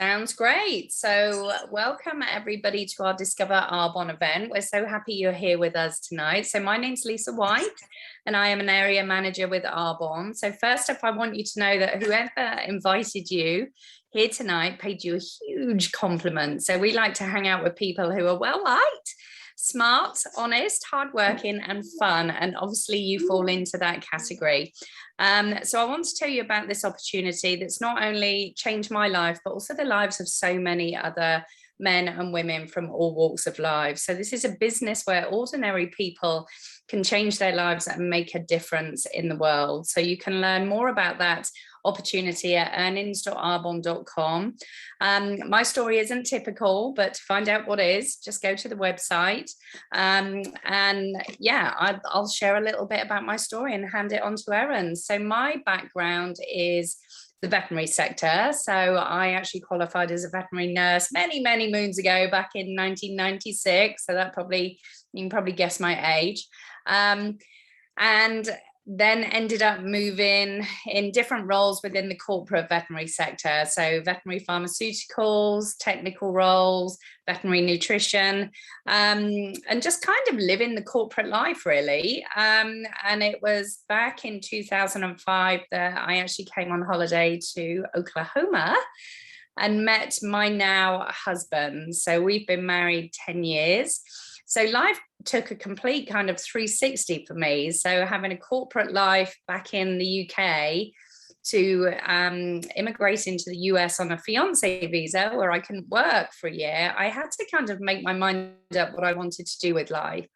Sounds great. So welcome everybody to our Discover Arbonne event. We're so happy you're here with us tonight. So my name's Lisa White and I am an area manager with Arbonne. So first up, I want you to know that whoever invited you here tonight paid you a huge compliment. So we like to hang out with people who are well liked, smart, honest, hardworking, and fun. And obviously you fall into that category. So I want to tell you about this opportunity that's not only changed my life, but also the lives of so many other men and women from all walks of life. So this is a business where ordinary people can change their lives and make a difference in the world. So you can learn more about that opportunity at earnings.arbonne.com. My story isn't typical, but to find out what is, just go to the website. And yeah, I'll share a little bit about my story and hand it on to Erin. So my background is the veterinary sector. So I actually qualified as a veterinary nurse many moons ago, back in 1996. So that you can probably guess my age. And then ended up moving in different roles within the corporate veterinary sector. So veterinary pharmaceuticals, technical roles, veterinary nutrition, and just kind of living the corporate life really. And it was back in 2005 that I actually came on holiday to Oklahoma and met my now husband. So we've been married 10 years. So life took a complete kind of 360 for me. So having a corporate life back in the UK to immigrate into the US on a fiance visa where I couldn't work for a year, I had to kind of make my mind up what I wanted to do with life.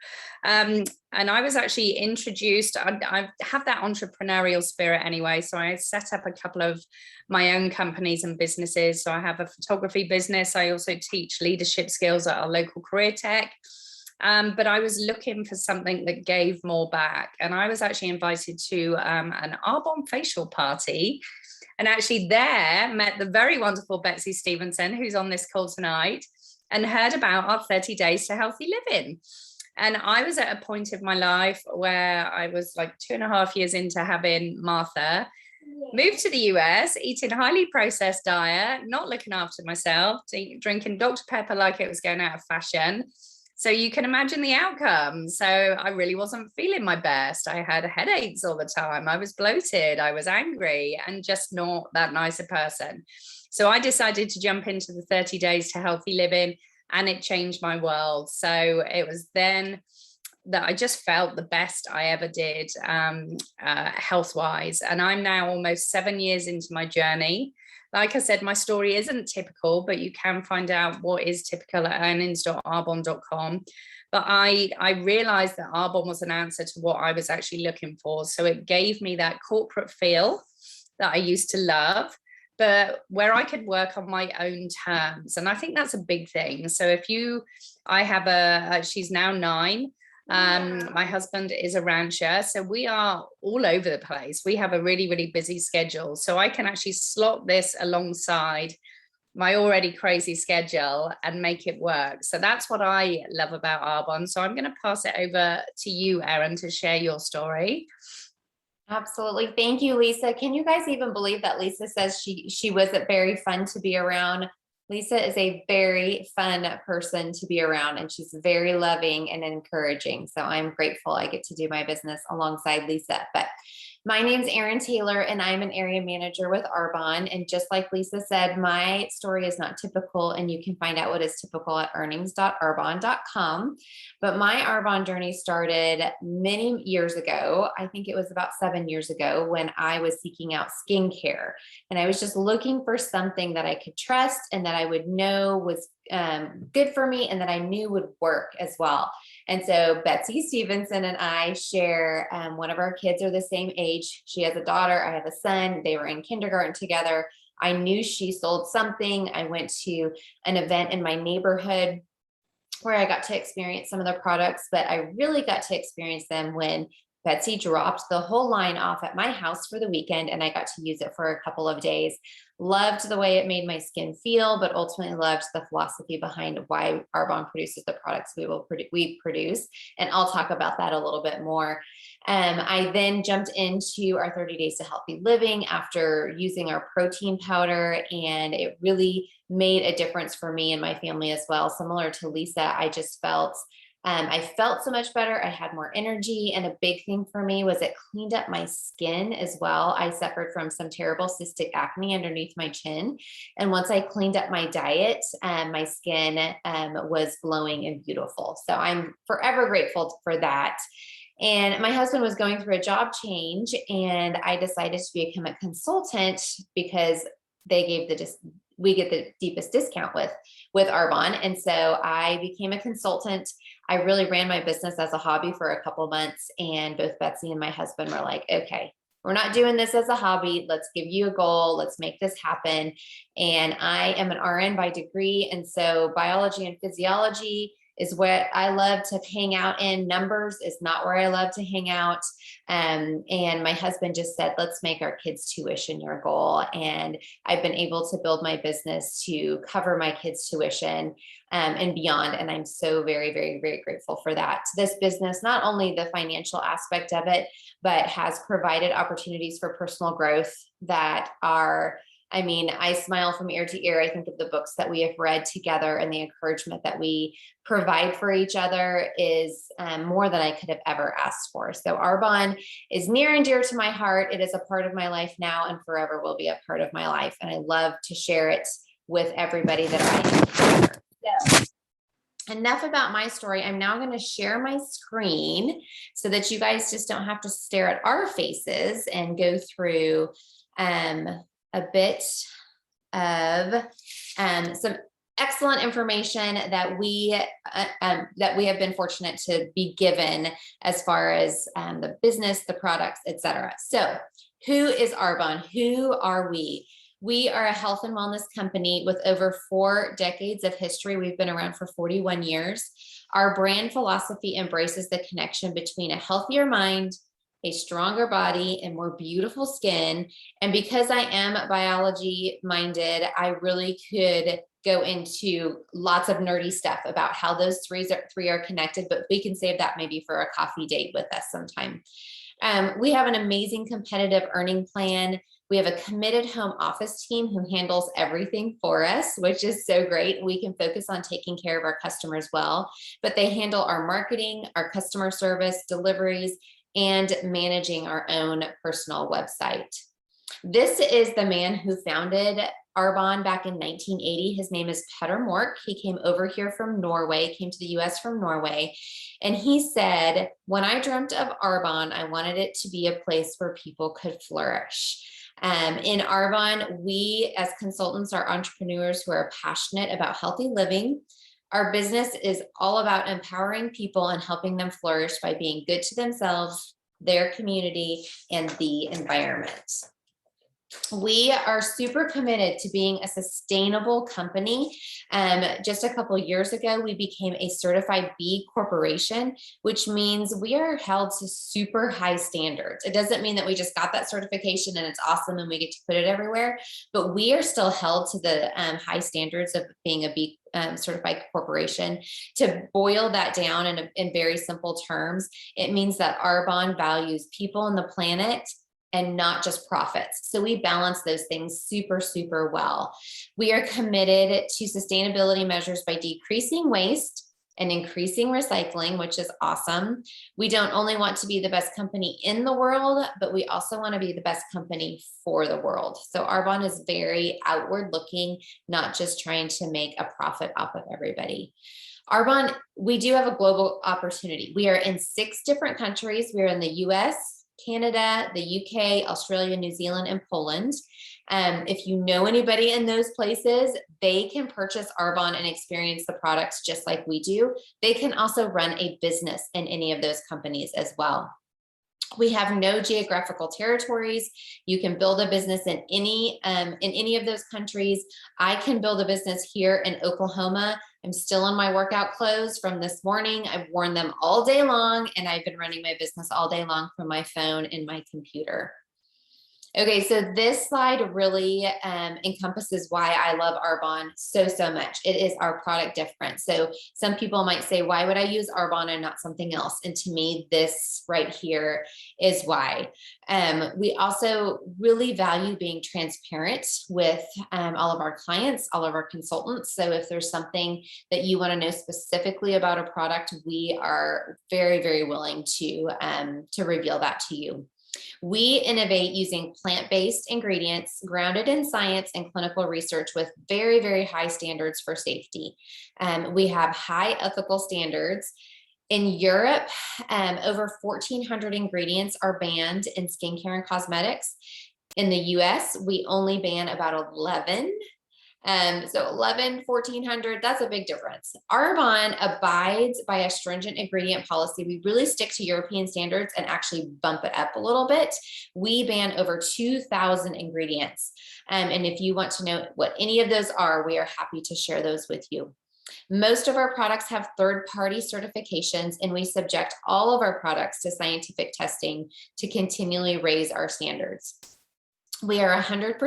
And I was actually introduced, I have that entrepreneurial spirit anyway. So I set up a couple of my own companies and businesses. So I have a photography business. I also teach leadership skills at our local career tech. But I was looking for something that gave more back. And I was actually invited to an Arbonne facial party, and actually there met the very wonderful Betsy Stevenson, who's on this call tonight, and heard about our 30 days to healthy living. And I was at a point of my life where I was like 2.5 years into having Martha, moved to the US, eating a highly processed diet, not looking after myself, drinking Dr. Pepper like it was going out of fashion. So you can imagine the outcome. So I really wasn't feeling my best. I had headaches all the time. I was bloated. I was angry and just not that nice a person. So I decided to jump into the 30 days to healthy living, and it changed my world. So it was then that I just felt the best I ever did health-wise. And I'm now almost 7 years into my journey. Like I said, my story isn't typical, but you can find out what is typical at earnings.arbonne.com. But I realized that Arbonne was an answer to what I was actually looking for. So it gave me that corporate feel that I used to love, but where I could work on my own terms. And I think that's a big thing. So I have she's now 9. My husband is a rancher, so we are all over the place. We have a really busy schedule, so I can actually slot this alongside my already crazy schedule and make it work. So that's what I love about Arbonne. So I'm going to pass it over to you, Erin, to share your story. Absolutely. Thank you, Lisa. Can you guys even believe that Lisa says she wasn't very fun to be around? Lisa is a very fun person to be around, and she's very loving and encouraging. So I'm grateful I get to do my business alongside Lisa. But my name's Erin Taylor, and I'm an area manager with Arbonne. And just like Lisa said, my story is not typical, and you can find out what is typical at earnings.arbonne.com. But my Arbonne journey started many years ago. I think it was about 7 years ago when I was seeking out skincare. And I was just looking for something that I could trust and that I would know was good for me and that I knew would work as well. And so Betsy Stevenson and I share, one of our kids are the same age. She has a daughter, I have a son. They were in kindergarten together. I knew she sold something. I went to an event in my neighborhood where I got to experience some of the products, but I really got to experience them when Betsy dropped the whole line off at my house for the weekend, and I got to use it for a couple of days. Loved the way it made my skin feel, but ultimately loved the philosophy behind why Arbonne produces the products we produce. And I'll talk about that a little bit more. I then jumped into our 30 days to healthy living after using our protein powder, and it really made a difference for me and my family as well. Similar to Lisa, I felt so much better. I had more energy. And a big thing for me was it cleaned up my skin as well. I suffered from some terrible cystic acne underneath my chin. And once I cleaned up my diet, my skin was glowing and beautiful. So I'm forever grateful for that. And my husband was going through a job change, and I decided to become a consultant because we get the deepest discount with Arbonne. And so I became a consultant. I really ran my business as a hobby for a couple months, and both Betsy and my husband were like, okay, we're not doing this as a hobby. Let's give you a goal. Let's make this happen. And I am an RN by degree. And so biology and physiology is what I love to hang out in. Numbers is not where I love to hang out. And my husband just said, let's make our kids' tuition your goal. And I've been able to build my business to cover my kids' tuition and beyond. And I'm so very, very, very grateful for that. This business, not only the financial aspect of it, but has provided opportunities for personal growth that are, I smile from ear to ear. I think of the books that we have read together, and the encouragement that we provide for each other is more than I could have ever asked for. So Arbonne is near and dear to my heart. It is a part of my life now and forever will be a part of my life. And I love to share it with everybody that I encounter. So enough about my story. I'm now going to share my screen so that you guys just don't have to stare at our faces and go through a bit of some excellent information that we have been fortunate to be given as far as the business, the products, etc. So who is Arbonne? Who are we? We are a health and wellness company with over 4 decades of history. We've been around for 41 years. Our brand philosophy embraces the connection between a healthier mind, a stronger body, and more beautiful skin. And because I am biology minded, I really could go into lots of nerdy stuff about how those three are connected, but we can save that maybe for a coffee date with us sometime. We have an amazing competitive earning plan. We have a committed home office team who handles everything for us, which is so great. We can focus on taking care of our customers well, but they handle our marketing, our customer service, deliveries, and managing our own personal website. This is the man who founded Arbonne back in 1980. His name is Petter Mork. He came over here from Norway, came to the US from Norway. And he said, when I dreamt of Arbonne, I wanted it to be a place where people could flourish. In Arbonne, we as consultants are entrepreneurs who are passionate about healthy living. Our business is all about empowering people and helping them flourish by being good to themselves, their community, and the environment. We are super committed to being a sustainable company. Just a couple of years ago, we became a certified B corporation, which means we are held to super high standards. It doesn't mean that we just got that certification and it's awesome and we get to put it everywhere, but we are still held to the high standards of being a B certified corporation. To boil that down in very simple terms, it means that Arbonne values people and the planet and not just profits. So we balance those things super, super well. We are committed to sustainability measures by decreasing waste and increasing recycling, which is awesome. We don't only want to be the best company in the world, but we also want to be the best company for the world. So Arbonne is very outward looking, not just trying to make a profit off of everybody. Arbonne, we do have a global opportunity. We are in 6 different countries. We're in the US, Canada, the UK, Australia, New Zealand, and Poland. If you know anybody in those places, they can purchase Arbonne and experience the products just like we do. They can also run a business in any of those companies as well. We have no geographical territories. You can build a business in any of those countries. I can build a business here in Oklahoma. I'm still in my workout clothes from this morning. I've worn them all day long, and I've been running my business all day long from my phone and my computer. Okay, so this slide really encompasses why I love Arbonne so much. It is our product difference. So some people might say, why would I use Arbonne and not something else? And to me, this right here is why. We also really value being transparent with all of our clients, all of our consultants. So if there's something that you want to know specifically about a product, we are very willing to reveal that to you. We innovate using plant-based ingredients grounded in science and clinical research with very high standards for safety. We have high ethical standards. In Europe, over 1,400 ingredients are banned in skincare and cosmetics. In the US, we only ban about 11. So 11, 1,400, that's a big difference. Arbonne abides by a stringent ingredient policy. We really stick to European standards and actually bump it up a little bit. We ban over 2,000 ingredients. And if you want to know what any of those are, we are happy to share those with you. Most of our products have third-party certifications, and we subject all of our products to scientific testing to continually raise our standards. We are 100%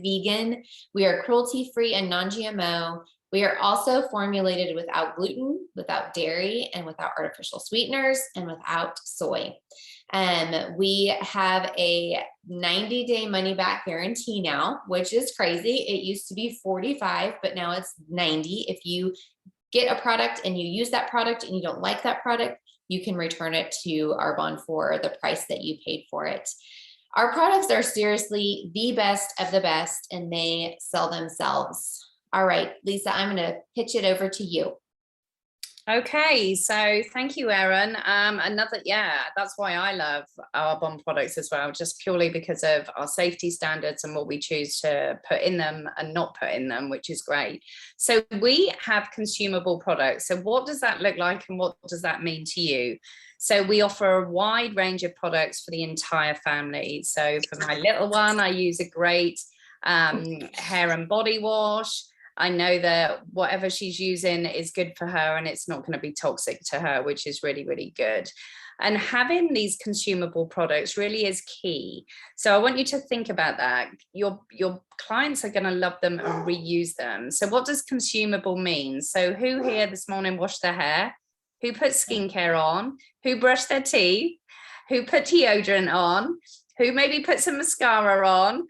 vegan. We are cruelty-free and non-GMO. We are also formulated without gluten, without dairy, and without artificial sweeteners, and without soy. We have a 90-day money-back guarantee now, which is crazy. It used to be 45, but now it's 90. If you get a product and you use that product and you don't like that product, you can return it to Arbonne for the price that you paid for it. Our products are seriously the best of the best, and they sell themselves. All right, Lisa, I'm going to pitch it over to you. Okay, so thank you, Erin. That's why I love Arbonne products as well, just purely because of our safety standards and what we choose to put in them and not put in them, which is great. So we have consumable products. So what does that look like, and what does that mean to you? So we offer a wide range of products for the entire family. So for my little one, I use a great hair and body wash. I know that whatever she's using is good for her, and it's not going to be toxic to her, which is really good. And having these consumable products really is key. So I want you to think about that. Your clients are going to love them and reuse them. So what does consumable mean? So who here this morning washed their hair? Who put skincare on? Who brushed their teeth? Who put deodorant on? Who maybe put some mascara on,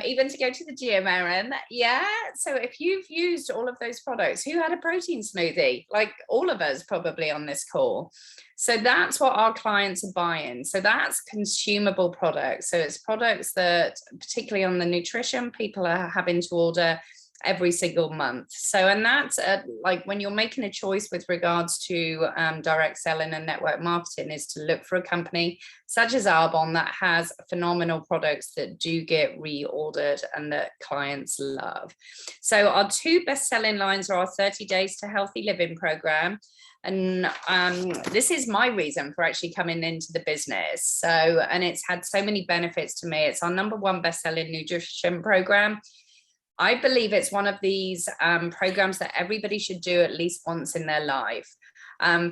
even to go to the gym, Erin. Yeah, so if you've used all of those products, who had a protein smoothie? Like all of us probably on this call. So that's what our clients are buying. So that's consumable products. So it's products that, particularly on the nutrition, people are having to order every single month. So, and that's like when you're making a choice with regards to direct selling and network marketing, is to look for a company such as Arbonne that has phenomenal products that do get reordered and that clients love. So our two best-selling lines are our 30 Days to Healthy Living program. And this is my reason for actually coming into the business. So, and it's had so many benefits to me. It's our #1 best-selling nutrition program. I believe it's one of these programs that everybody should do at least once in their life.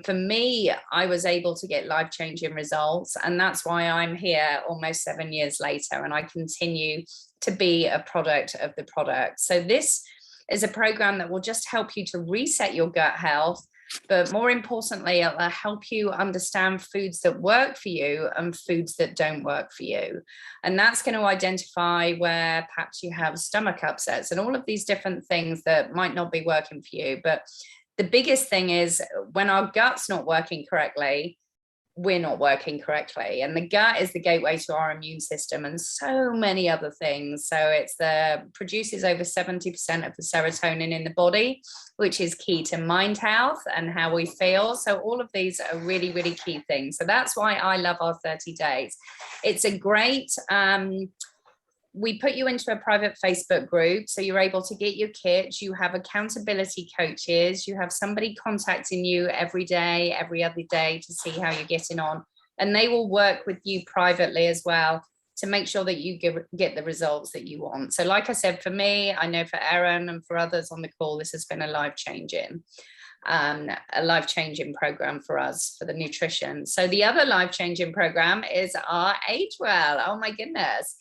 For me, I was able to get life-changing results, and that's why I'm here almost 7 years later, and I continue to be a product of the product. So this is a program that will just help you to reset your gut health, but more importantly, it'll help you understand foods that work for you and foods that don't work for you. And that's going to identify where perhaps you have stomach upsets and all of these different things that might not be working for you. But the biggest thing is when our gut's not working correctly, we're not working correctly. And the gut is the gateway to our immune system and so many other things. So it's produces over 70% of the serotonin in the body, which is key to mind health and how we feel. So all of these are really key things. So that's why I love our 30 days. It's a great, we put you into a private Facebook group, so you're able to get your kit. You have accountability coaches. You have somebody contacting you every day, every other day to see how you're getting on. And they will work with you privately as well to make sure that you get the results that you want. So like I said, for me, I know for Erin and for others on the call, this has been a life-changing program for us for the nutrition. So the other life-changing program is our Age Well. Oh my goodness.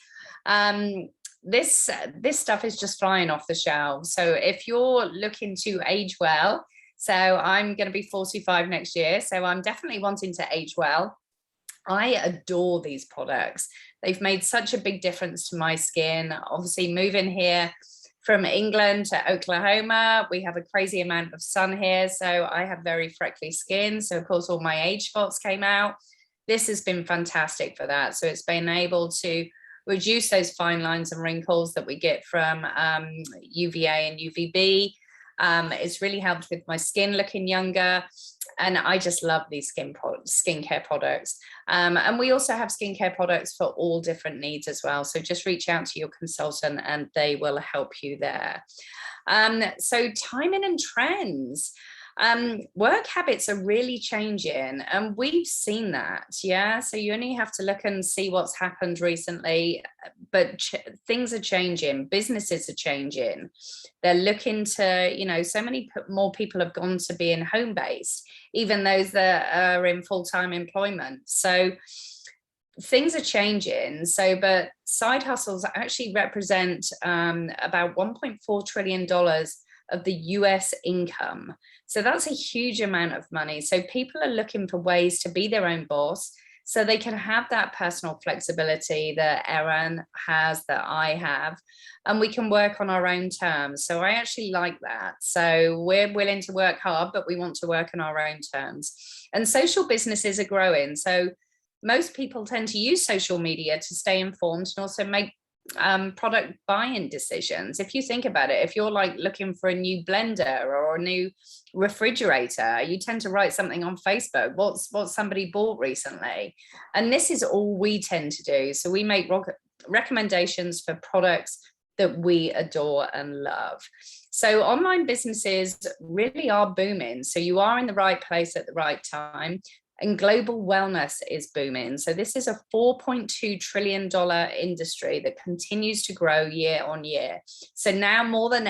This stuff is just flying off the shelves. So if you're looking to age well, so I'm going to be 45 next year, so I'm definitely wanting to age well. I adore these products. They've made such a big difference to my skin. Obviously, moving here from England to Oklahoma, we have a crazy amount of sun here, so I have very freckly skin. So of course, all my age spots came out. This has been fantastic for that. So it's been able to reduce those fine lines and wrinkles that we get from UVA and UVB. It's really helped with my skin looking younger. And I just love these skincare products. And we also have skincare products for all different needs as well. So just reach out to your consultant and they will help you there. So timing and trends. Work habits are really changing and we've seen that. Yeah. So you only have to look and see what's happened recently, but things are changing. Businesses are changing. They're looking to, so many more people have gone to being home-based, even those that are in full-time employment. So things are changing. So, but side hustles actually represent about $1.4 trillion of the US income. So that's a huge amount of money. So people are looking for ways to be their own boss so they can have that personal flexibility that Erin has, that I have, and we can work on our own terms. So I actually like that. So we're willing to work hard, but we want to work on our own terms. And social businesses are growing. So most people tend to use social media to stay informed and also make product buying decisions. If you think about it, if you're like looking for a new blender or a new refrigerator, you tend to write something on Facebook, what's somebody bought recently. And this is all we tend to do. So we make recommendations for products that we adore and love. So online businesses really are booming. So you are in the right place at the right time. And global wellness is booming. So this is a $4.2 trillion industry that continues to grow year on year. So now more than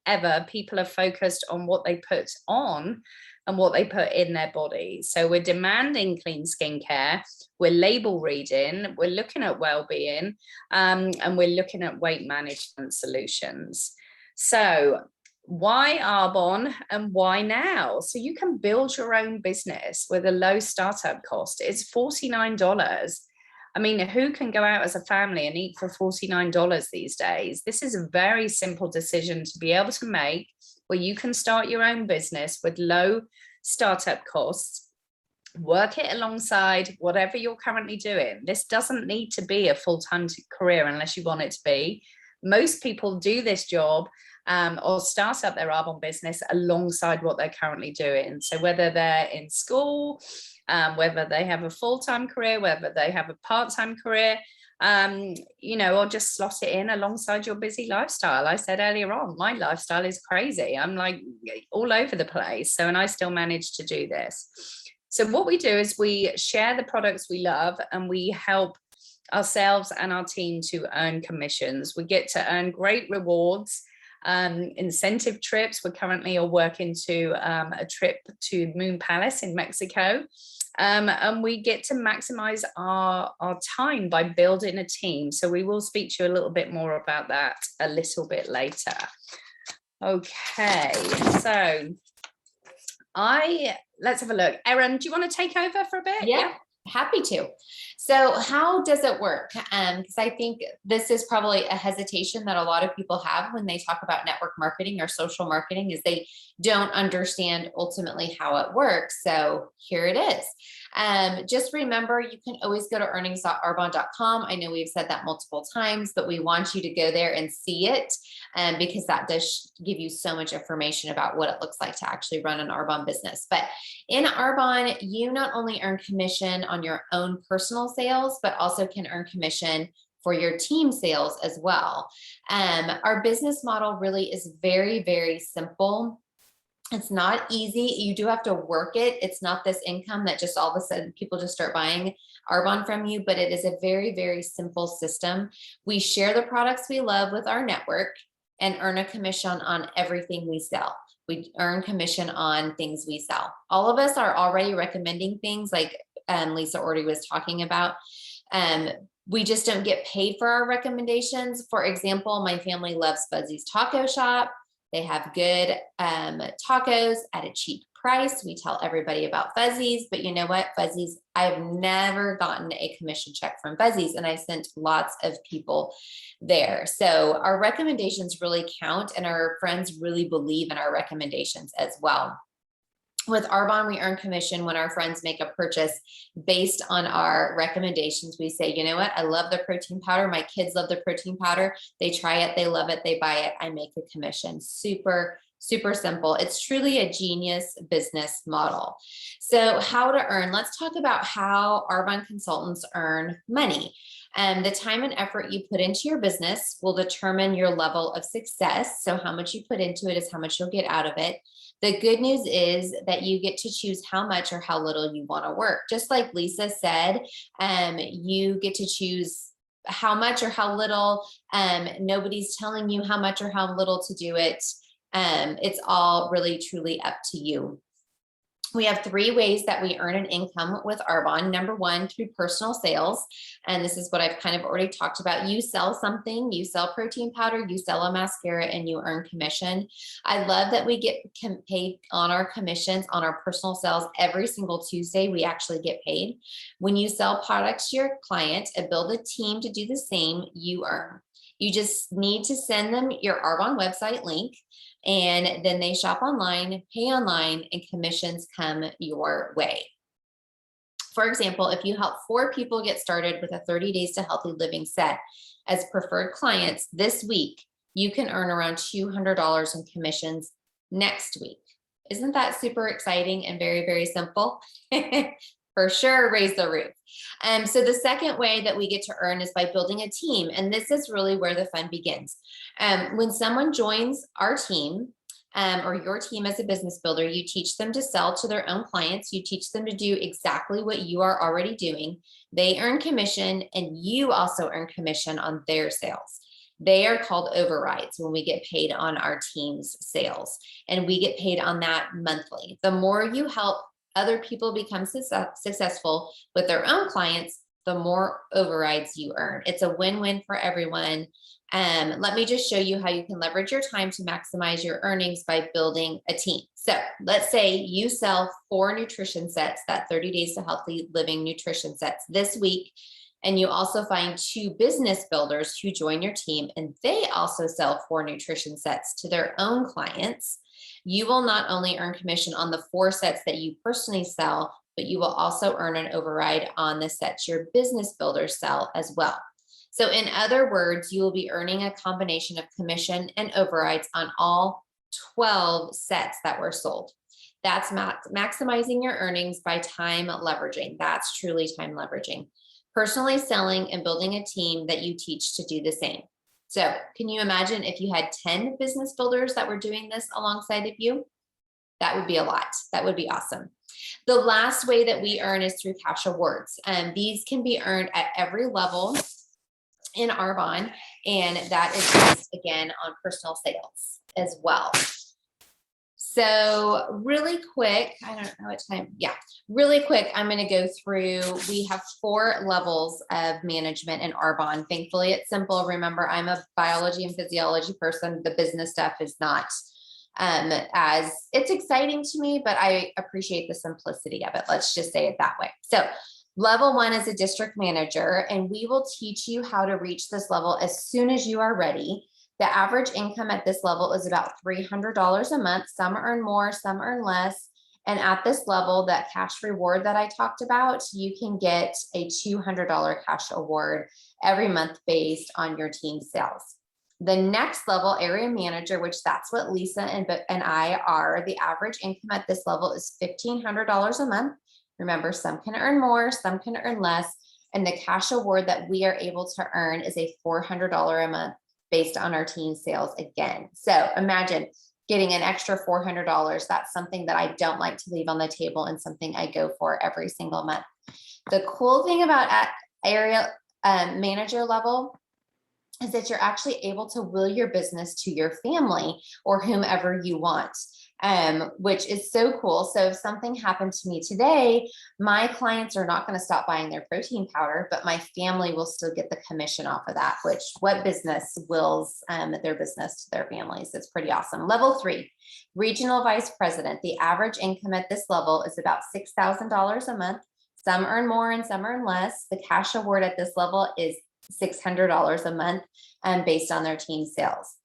ever, people are focused on what they put on and what they put in their body. So we're demanding clean skincare, we're label reading, we're looking at well-being, and we're looking at weight management solutions. So why Arbonne and why now? So you can build your own business with a low startup cost. It's $49. I mean, who can go out as a family and eat for $49 these days? This is a very simple decision to be able to make where you can start your own business with low startup costs, work it alongside whatever you're currently doing. This doesn't need to be a full-time career unless you want it to be. Most people do this job or start up their Arbonne business alongside what they're currently doing. So whether they're in school, whether they have a full-time career, whether they have a part-time career, or just slot it in alongside your busy lifestyle. I said earlier on, my lifestyle is crazy. I'm like all over the place. So, and I still manage to do this. So what we do is we share the products we love and we help ourselves and our team to earn commissions. We get to earn great rewards, incentive trips. We're currently working to a trip to Moon Palace in Mexico. And we get to maximize our time by building a team. So we will speak to you a little bit more about that a little bit later. Okay, so let's have a look. Erin, do you want to take over for a bit? Yeah. Happy to. So how does it work? Because I think this is probably a hesitation that a lot of people have when they talk about network marketing or social marketing, is they don't understand ultimately how it works. So here it is. Just remember, you can always go to earnings.arbonne.com. I know we've said that multiple times, but we want you to go there and see it because that does give you so much information about what it looks like to actually run an Arbonne business. But in Arbonne, you not only earn commission on your own personal sales, but also can earn commission for your team sales as well. Our business model really is very, very simple. It's not easy. You do have to work it. It's not this income that just all of a sudden people just start buying Arbonne from you, but it is a very, very simple system. We share the products we love with our network and earn a commission on everything we sell. We earn commission on things we sell. All of us are already recommending things like Lisa already was talking about. We just don't get paid for our recommendations. For example, my family loves Fuzzy's Taco Shop. They have good tacos at a cheap price. We tell everybody about Fuzzy's, but you know what? Fuzzy's, I've never gotten a commission check from Fuzzy's, and I've sent lots of people there. So our recommendations really count, and our friends really believe in our recommendations as well. With Arbonne, we earn commission when our friends make a purchase based on our recommendations. We say, you know what? I love the protein powder. My kids love the protein powder. They try it, they love it, they buy it. I make a commission. Super, super simple. It's truly a genius business model. So how to earn? Let's talk about how Arbonne consultants earn money. The time and effort you put into your business will determine your level of success. So how much you put into it is how much you'll get out of it. The good news is that you get to choose how much or how little you want to work. Just like Lisa said, you get to choose how much or how little. Nobody's telling you how much or how little to do it. It's all really truly up to you. We have 3 ways that we earn an income with Arbonne. Number 1, through personal sales. And this is what I've kind of already talked about. You sell something, you sell protein powder, you sell a mascara, and you earn commission. I love that we get paid on our commissions on our personal sales every single Tuesday. We actually get paid. When you sell products to your client and build a team to do the same, you earn. You just need to send them your Arbonne website link, and then they shop online, pay online, and commissions come your way. For example, if you help 4 people get started with a 30 Days to Healthy Living set as preferred clients this week, you can earn around $200 in commissions next week. Isn't that super exciting and very, very simple? For sure, raise the roof. So the second way that we get to earn is by building a team. And this is really where the fun begins. When someone joins our team, or your team as a business builder, you teach them to sell to their own clients. You teach them to do exactly what you are already doing. They earn commission, and you also earn commission on their sales. They are called overrides when we get paid on our team's sales, and we get paid on that monthly. The more you help other people become successful with their own clients, the more overrides you earn. It's a win-win for everyone. Let me just show you how you can leverage your time to maximize your earnings by building a team. So let's say you sell 4 nutrition sets, that 30 Days to Healthy Living nutrition sets this week, and you also find 2 business builders who join your team, and they also sell 4 nutrition sets to their own clients. You will not only earn commission on the 4 sets that you personally sell, but you will also earn an override on the sets your business builders sell as well. So in other words, you will be earning a combination of commission and overrides on all 12 sets that were sold. That's maximizing your earnings by time leveraging. That's truly time leveraging. Personally selling and building a team that you teach to do the same. So can you imagine if you had 10 business builders that were doing this alongside of you? That would be a lot. That would be awesome. The last way that we earn is through cash awards. These can be earned at every level in Arbonne, and that is based again on personal sales as well. So really quick, I don't know what time. Yeah, really quick. I'm going to go through, we have 4 levels of management in Arbonne. Thankfully, it's simple. Remember, I'm a biology and physiology person. The business stuff is not as it's exciting to me, but I appreciate the simplicity of it. Let's just say it that way. So level 1 is a district manager, and we will teach you how to reach this level as soon as you are ready. The average income at this level is about $300 a month. Some earn more, some earn less. And at this level, that cash reward that I talked about, you can get a $200 cash award every month based on your team sales. The next level, area manager, which that's what Lisa and I are, the average income at this level is $1,500 a month. Remember, some can earn more, some can earn less. And the cash award that we are able to earn is a $400 a month based on our team sales again. So imagine getting an extra $400. That's something that I don't like to leave on the table and something I go for every single month. The cool thing about at area manager level is that you're actually able to will your business to your family or whomever you want, which is so cool. So if something happened to me today, my clients are not going to stop buying their protein powder, but my family will still get the commission off of that, which what business wills their business to their families? It's pretty awesome. Level 3, regional vice president. The average income at this level is about $6,000 a month. Some earn more and some earn less. The cash award at this level is $600 a month based on their team sales.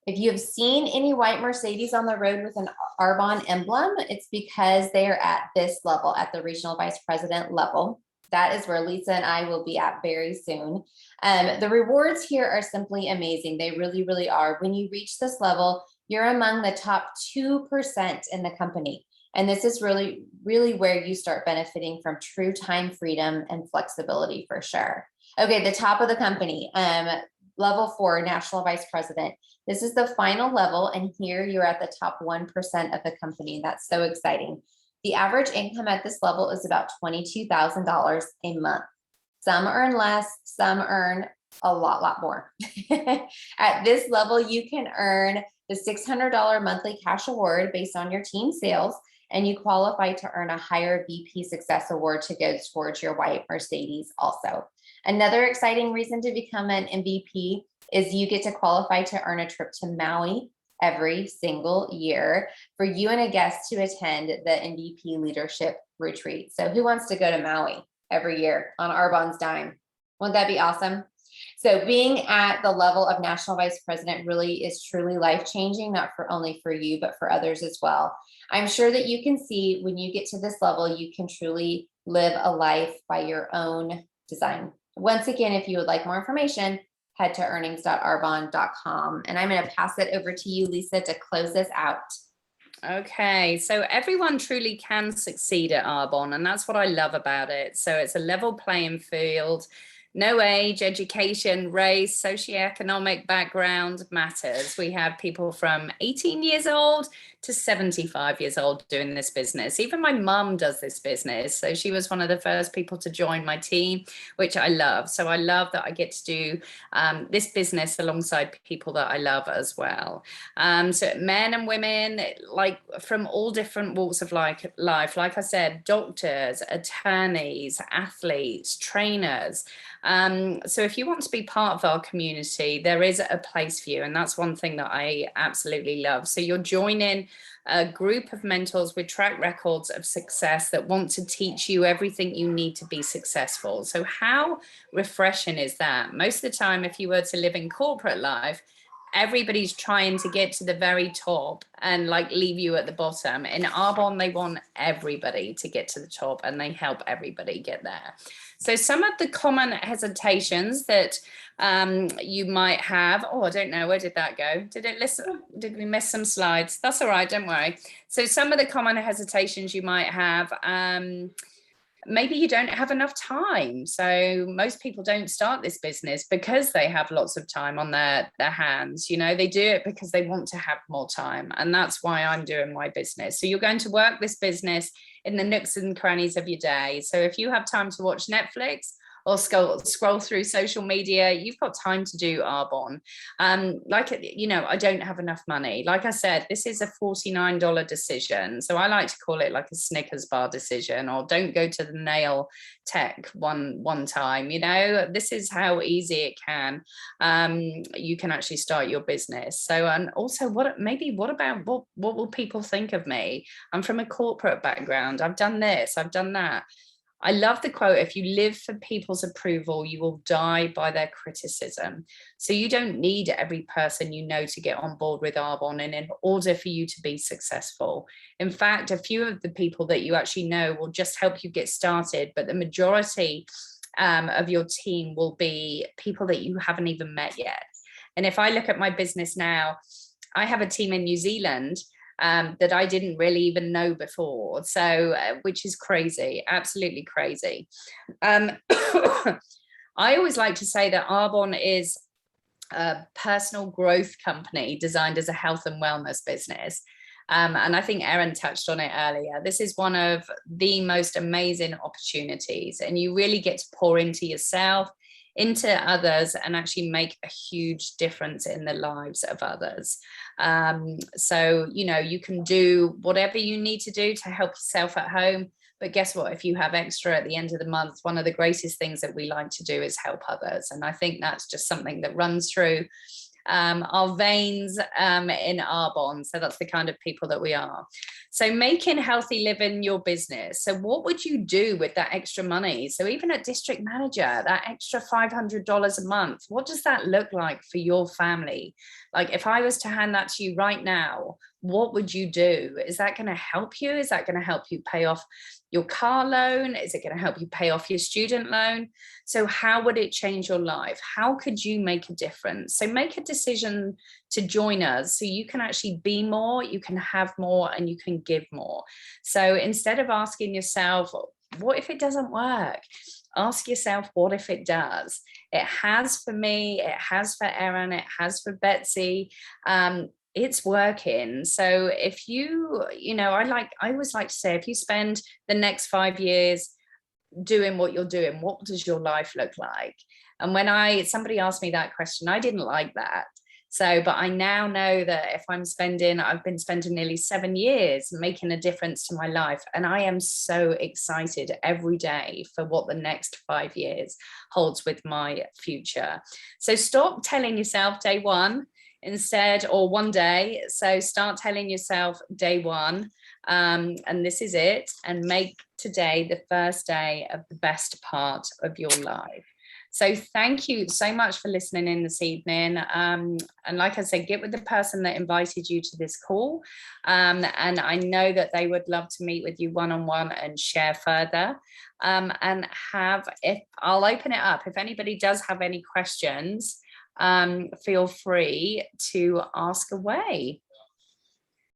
If you have seen any white Mercedes on the road with an Arbonne emblem, it's because they are at this level, at the regional vice president level. That is where Lisa and I will be at very soon. The rewards here are simply amazing. They really, really are. When you reach this level, you're among the top 2% in the company. And this is really, really where you start benefiting from true time freedom and flexibility for sure. Okay, the top of the company, level 4, national vice president. This is the final level, and here you're at the top 1% of the company. That's so exciting. The average income at this level is about $22,000 a month. Some earn less, some earn a lot more. At this level, you can earn the $600 monthly cash award based on your team sales, and you qualify to earn a higher VP Success Award to go towards your white Mercedes also. Another exciting reason to become an MVP is you get to qualify to earn a trip to Maui every single year for you and a guest to attend the MVP leadership retreat. So who wants to go to Maui every year on Arbonne's dime? Wouldn't that be awesome? So being at the level of national vice president really is truly life-changing, not for only for you, but for others as well. I'm sure that you can see when you get to this level, you can truly live a life by your own design. Once again, if you would like more information, head to earnings.arbonne.com. And I'm going to pass it over to you, Lisa, to close this out. Okay, so everyone truly can succeed at Arbonne, and that's what I love about it. So it's a level playing field. No age, education, race, socioeconomic background matters. We have people from 18 years old to 75 years old doing this business. Even my mum does this business. So she was one of the first people to join my team, which I love. So I love that I get to do this business alongside people that I love as well. So men and women, like from all different walks of life, like I said, doctors, attorneys, athletes, trainers. So if you want to be part of our community, there is a place for you. And that's one thing that I absolutely love. So you're joining a group of mentors with track records of success that want to teach you everything you need to be successful. So how refreshing is that? Most of the time, if you were to live in corporate life, everybody's trying to get to the very top and like leave you at the bottom. In Arbonne, they want everybody to get to the top and they help everybody get there. So some of the common hesitations that you might have, oh, I don't know, where did that go? Did we miss some slides? That's all right, don't worry. So some of the common hesitations you might have, maybe you don't have enough time. So most people don't start this business because they have lots of time on their hands. You know, they do it because they want to have more time. And that's why I'm doing my business. So you're going to work this business in the nooks and crannies of your day. So if you have time to watch Netflix or scroll through social media, you've got time to do Arbonne. I don't have enough money. Like I said, this is a $49 decision. So I like to call it like a Snickers bar decision, or don't go to the nail tech one time. You know, this is how easy it can. You can actually start your business. So, and also what will people think of me? I'm from a corporate background. I've done this, I've done that. I love the quote, if you live for people's approval, you will die by their criticism. So you don't need every person you know to get on board with Arbonne in order for you to be successful. In fact, a few of the people that you actually know will just help you get started, but the majority of your team will be people that you haven't even met yet. And if I look at my business now, I have a team in New Zealand that I didn't really even know before. So, which is crazy, absolutely crazy. I always like to say that Arbonne is a personal growth company designed as a health and wellness business. And I think Erin touched on it earlier. This is one of the most amazing opportunities, and you really get to pour into yourself, into others, and actually make a huge difference in the lives of others. So, you know, you can do whatever you need to do to help yourself at home. But guess what? If you have extra at the end of the month, one of the greatest things that we like to do is help others. And I think that's just something that runs through our veins in Arbonne. So that's the kind of people that we are. So making healthy living your business. So what would you do with that extra money? So even at district manager, that extra $500 a month, what does that look like for your family? Like if I was to hand that to you right now, what would you do? Is that going to help you? Is that going to help you pay off your car loan? Is it going to help you pay off your student loan? So how would it change your life? How could you make a difference? So make a decision to join us so you can actually be more, you can have more, and you can give more. So instead of asking yourself, what if it doesn't work? Ask yourself, what if it does? It has for me, it has for Erin, it has for Betsy. It's working. So if you know, I always like to say, if you spend the next 5 years doing what you're doing, what does your life look like? And when somebody asked me that question, I didn't like that. So, but I now know that if I've been spending nearly 7 years making a difference to my life. And I am so excited every day for what the next 5 years holds with my future. So stop telling yourself day one instead, or one day. So start telling yourself day one, and this is it, and make today the first day of the best part of your life. So thank you so much for listening in this evening. And like I said, get with the person that invited you to this call. And I know that they would love to meet with you one-on-one and share further. And I'll open it up. If anybody does have any questions, feel free to ask away.